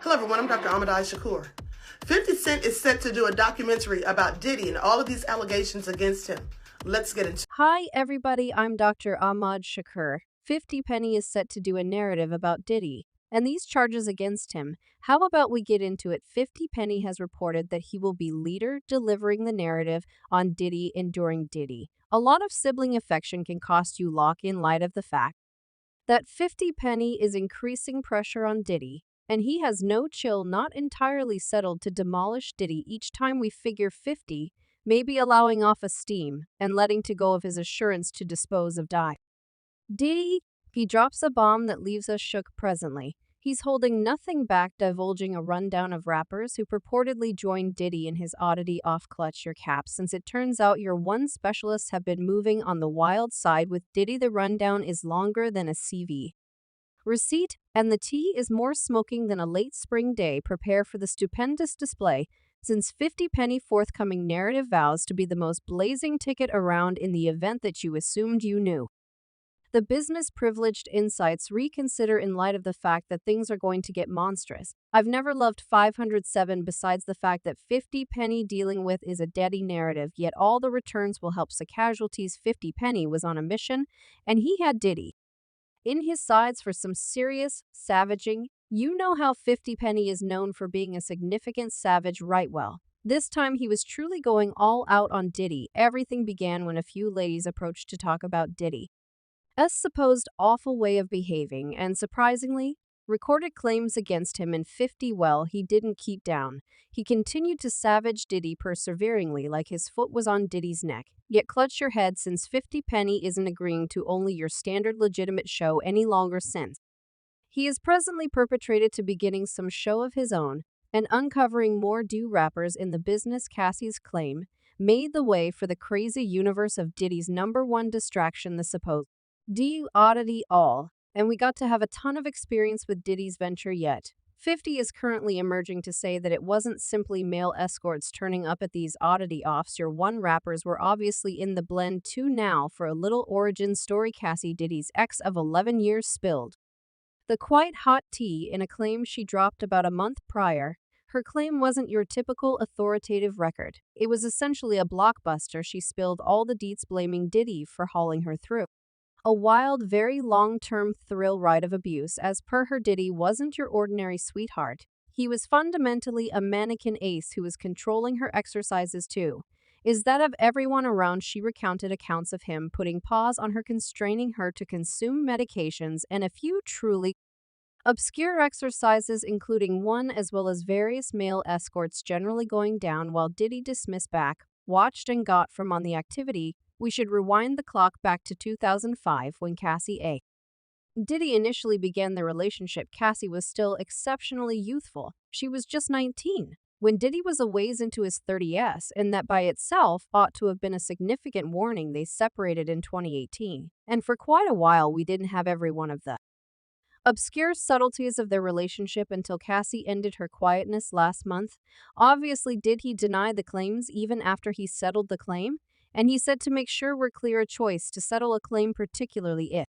Hello everyone, I'm Dr. Ahmadai Shakur. 50 Cent is set to do a documentary about Diddy and all of these allegations against him. Let's get into it. Hi everybody, I'm Dr. Ahmad Shakur. 50 Penny is set to do a narrative about Diddy and these charges against him. How about we get into it? 50 Penny has reported that he will be leader delivering the narrative on Diddy enduring Diddy. A lot of sibling affection can cost you lock in light of the fact that 50 Penny is increasing pressure on Diddy, and he has no chill, not entirely settled to demolish Diddy each time we figure 50, maybe allowing off a steam and letting to go of his assurance to dispose of Diddy, he drops a bomb that leaves us shook presently. He's holding nothing back, divulging a rundown of rappers who purportedly joined Diddy in his oddity off Clutch Your Cap, since it turns out your one specialists have been moving on the wild side with Diddy. The rundown is longer than a CV receipt, and the tea is more smoking than a late spring day. Prepare for the stupendous display, since 50 Penny forthcoming narrative vows to be the most blazing ticket around in the event that you assumed you knew. The business privileged insights reconsider in light of the fact that things are going to get monstrous. I've never loved 507 besides the fact that 50 Penny dealing with is a daddy narrative, yet all the returns will help the casualties. 50 Penny was on a mission, and he had Diddy in his sides for some serious savaging. You know how 50 Penny is known for being a significant savage, right? Well, this time he was truly going all out on Diddy. Everything began when a few ladies approached to talk about Diddy's supposed awful way of behaving, and surprisingly, recorded claims against him. In 50, well, he didn't keep down. He continued to savage Diddy perseveringly like his foot was on Diddy's neck. Yet clutch your head, since 50 Penny isn't agreeing to only your standard legitimate show any longer, since he is presently perpetrated to beginning some show of his own and uncovering more do rappers in the business. Cassie's claim made the way for the crazy universe of Diddy's number one distraction, the supposed oddity all, and we got to have a ton of experience with Diddy's venture. Yet 50 is currently emerging to say that it wasn't simply male escorts turning up at these oddity offs. Your one rappers were obviously in the blend too. Now for a little origin story. Cassie, Diddy's ex of 11 years, spilled the quite hot tea in a claim she dropped about a month prior. Her claim wasn't your typical authoritative record. It was essentially a blockbuster. She spilled all the deets, blaming Diddy for hauling her through a wild, very long-term thrill ride of abuse. As per her, Diddy wasn't your ordinary sweetheart. He was fundamentally a mannequin ace who was controlling her exercises too. Is that of everyone around. She recounted accounts of him putting paws on her, constraining her to consume medications, and a few truly obscure exercises, including one as well as various male escorts generally going down while Diddy dismissed back, watched and got from on the activity. We should rewind the clock back to 2005 when Cassie A. Diddy initially began their relationship. Cassie was still exceptionally youthful. She was just 19 when Diddy was a ways into his 30s, and that by itself ought to have been a significant warning. They separated in 2018, and for quite a while we didn't have every one of the obscure subtleties of their relationship until Cassie ended her quietness last month. Obviously, did he deny the claims even after he settled the claim? And he said to make sure we're clear, a choice to settle a claim, particularly if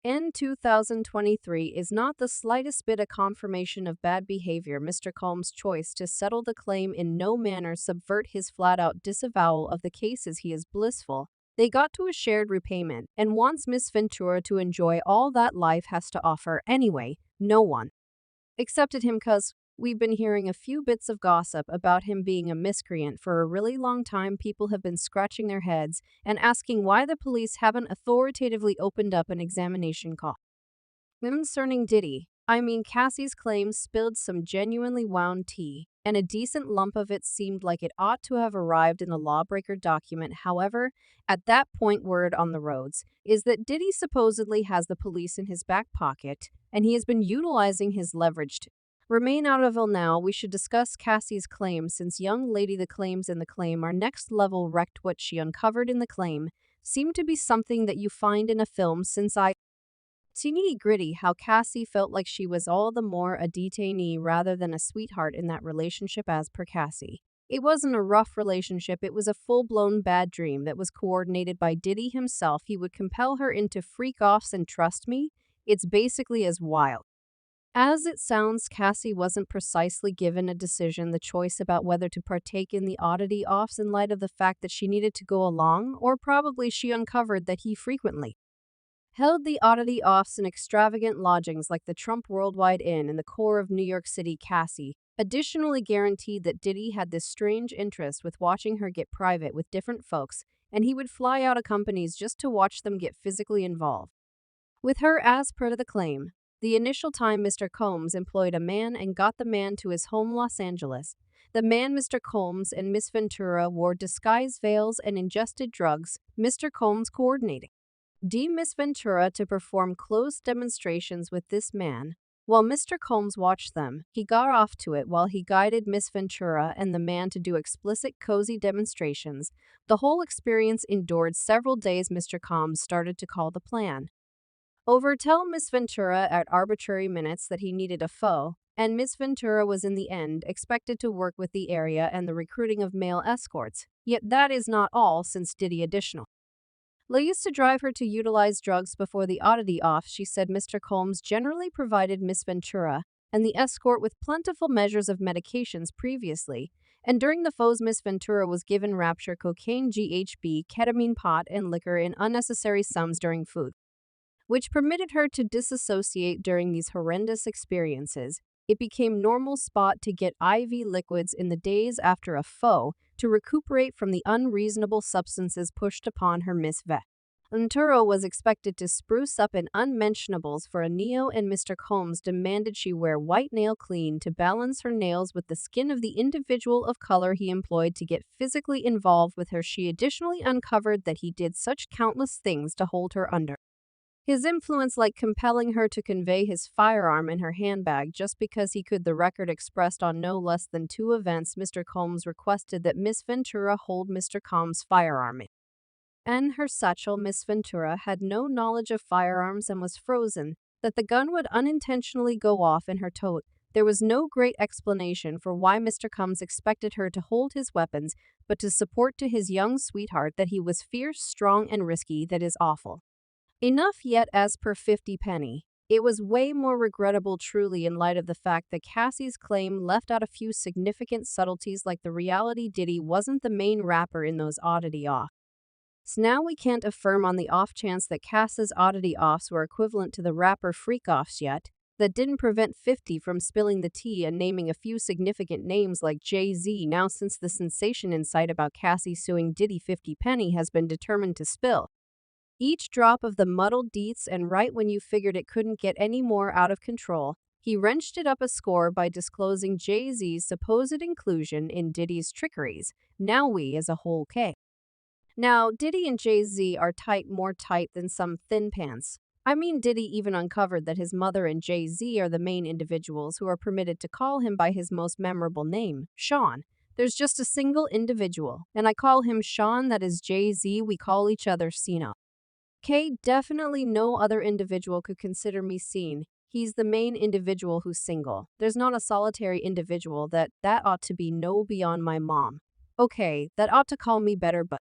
in 2023 is not the slightest bit a confirmation of bad behavior. Mr. Calm's choice to settle the claim in no manner subvert his flat-out disavowal of the cases. He is blissful. They got to a shared repayment and wants Miss Ventura to enjoy all that life has to offer. Anyway, no one accepted him cause we've been hearing a few bits of gossip about him being a miscreant for a really long time. People have been scratching their heads and asking why the police haven't authoritatively opened up an examination concerning Diddy. I mean, Cassie's claims spilled some genuinely wound tea, and a decent lump of it seemed like it ought to have arrived in the lawbreaker document. However, at that point, word on the roads is that Diddy supposedly has the police in his back pocket, and he has been utilizing his leverage to remain out of it. Now we should discuss Cassie's claim, since young lady, the claims in the claim are next level wrecked. What she uncovered in the claim seemed to be something that you find in a film, since I teeny gritty how Cassie felt like she was all the more a detainee rather than a sweetheart in that relationship. As per Cassie, it wasn't a rough relationship, it was a full-blown bad dream that was coordinated by Diddy himself. He would compel her into freak-offs, and trust me, it's basically as wild As it sounds, Cassie wasn't precisely given a decision the choice about whether to partake in the oddity offs in light of the fact that she needed to go along, or probably she uncovered that he frequently held the oddity offs in extravagant lodgings like the Trump Worldwide Inn in the core of New York City. Cassie additionally guaranteed that Diddy had this strange interest with watching her get private with different folks, and he would fly out of companies just to watch them get physically involved with her. As per the claim, the initial time Mr. Combs employed a man and got the man to his home Los Angeles, the man Mr. Combs and Miss Ventura wore disguise veils and ingested drugs, Mr. Combs coordinating Miss Ventura to perform closed demonstrations with this man. While Mr. Combs watched them, he got off to it while he guided Miss Ventura and the man to do explicit cozy demonstrations. The whole experience endured several days. Mr. Combs started to call the plan over, tell Miss Ventura at arbitrary minutes that he needed a foe, and Miss Ventura was in the end expected to work with the area and the recruiting of male escorts. Yet that is not all, since Diddy additional used to drive her to utilize drugs before the oddity off. She said Mr. Combs generally provided Miss Ventura and the escort with plentiful measures of medications previously, and during the foes Miss Ventura was given rapture cocaine, GHB, ketamine, pot, and liquor in unnecessary sums during food, which permitted her to disassociate during these horrendous experiences. It became normal spot to get IV liquids in the days after a foe to recuperate from the unreasonable substances pushed upon her. Miss Ventura was expected to spruce up in unmentionables for a neo, and Mr. Combs demanded she wear white nail clean to balance her nails with the skin of the individual of color he employed to get physically involved with her. She additionally uncovered that he did such countless things to hold her under his influence, like compelling her to convey his firearm in her handbag just because he could. The record expressed on no less than 2 events. Mr. Combs requested that Miss Ventura hold Mr. Combs' firearm in her satchel. Miss Ventura had no knowledge of firearms and was frozen that the gun would unintentionally go off in her tote. There was no great explanation for why Mr. Combs expected her to hold his weapons, but to support to his young sweetheart that he was fierce, strong, and risky. That is awful enough, yet as per 50 Penny, it was way more regrettable truly in light of the fact that Cassie's claim left out a few significant subtleties, like the reality Diddy wasn't the main rapper in those oddity offs. So now we can't affirm on the off chance that Cass's oddity offs were equivalent to the rapper freak offs yet. That didn't prevent 50 from spilling the tea and naming a few significant names like Jay-Z. Now, since the sensation insight about Cassie suing Diddy, 50 Penny has been determined to spill each drop of the muddled deets, and right when you figured it couldn't get any more out of control, he wrenched it up a score by disclosing Jay-Z's supposed inclusion in Diddy's trickeries. Now we as a whole Now, Diddy and Jay-Z are tight, more tight than some thin pants. I mean, Diddy even uncovered that his mother and Jay-Z are the main individuals who are permitted to call him by his most memorable name, Sean. There's just a single individual, and I call him Sean. That is Jay-Z. We call each other Cena. Definitely no other individual could consider me seen. He's the main individual who's single. There's not a solitary individual that ought to be no beyond my mom. Okay, that ought to call me better, but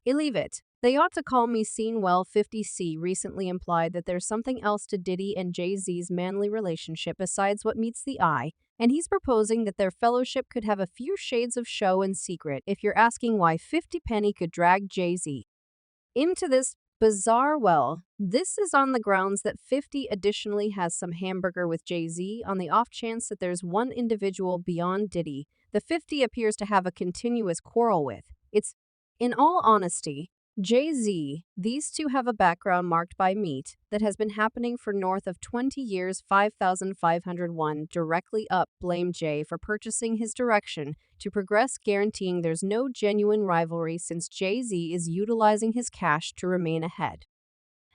I leave it. They ought to call me seen. Well, 50C recently implied that there's something else to Diddy and Jay-Z's manly relationship besides what meets the eye, and he's proposing that their fellowship could have a few shades of show and secret. If you're asking why 50 Penny could drag Jay-Z into this bizarre, well, this is on the grounds that 50 additionally has some hamburger with Jay-Z. On the off chance that there's one individual beyond Diddy the 50 appears to have a continuous quarrel with, it's, in all honesty, Jay-Z. These two have a background marked by meat that has been happening for north of 20 years. 5501 directly up blame Jay for purchasing his direction to progress, guaranteeing there's no genuine rivalry since Jay-Z is utilizing his cash to remain ahead.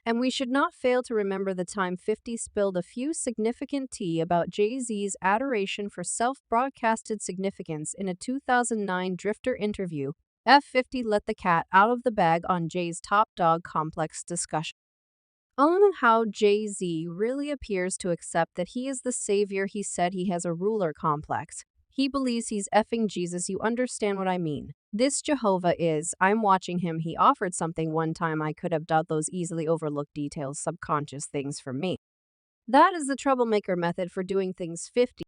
And we should not fail to remember the time 50 spilled a few significant tea about Jay-Z's adoration for self-broadcasted significance in a 2009 Drifter interview. F50 let the cat out of the bag on Jay's top dog complex discussion on how Jay-Z really appears to accept that he is the savior. He said he has a ruler complex. He believes he's effing Jesus. You understand what I mean? This Jehovah is, I'm watching him. He offered something one time. I could have done those easily overlooked details, subconscious things for me. That is the troublemaker method for doing things. 50.